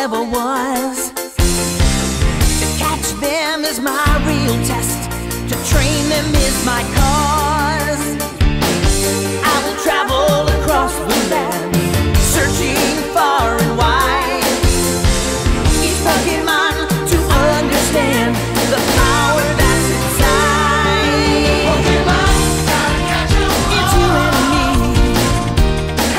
ever was. To catch them is my real test, to train them is my cause. I will travel across the land, searching far and wide. Each Pokemon to understand the power that's inside. Pokemon, gotta catch 'em all. It's you and me.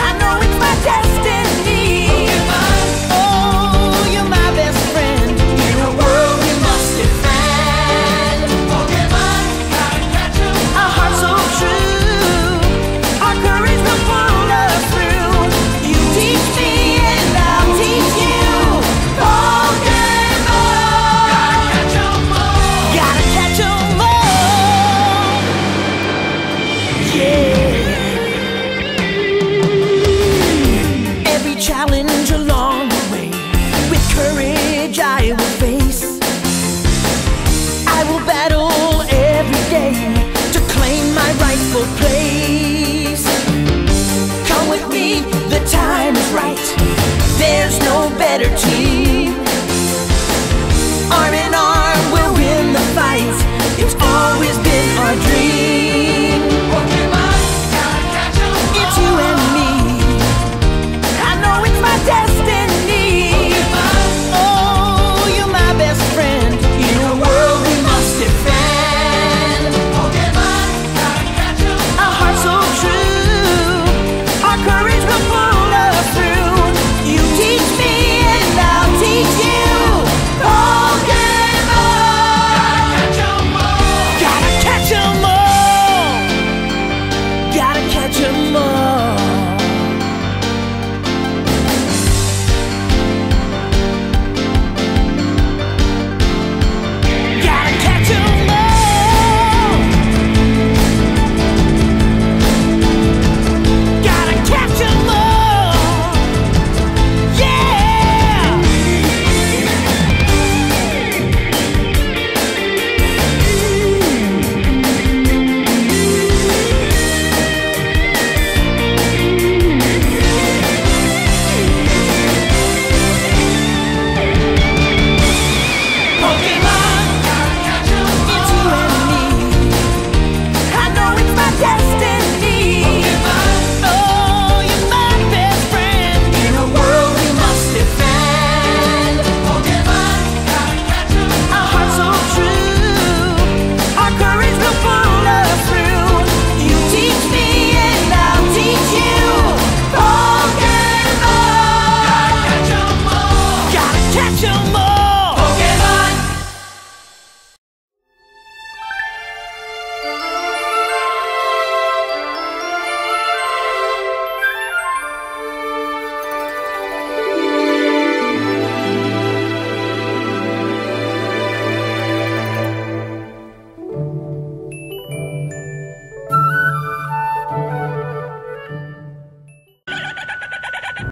I know it's my destiny. Pokemon, oh, you're my best friend in a world we must defend. Pokemon, gotta catch 'em all. A heart so true, our courage will pull us through. You teach me and I'll teach you. Pokemon, gotta catch 'em all. Gotta catch 'em all. Yeah. Every challenge along the way, with courage I will face. I will battle every day to claim my rightful place. Come with me, the time is right. There's no better team.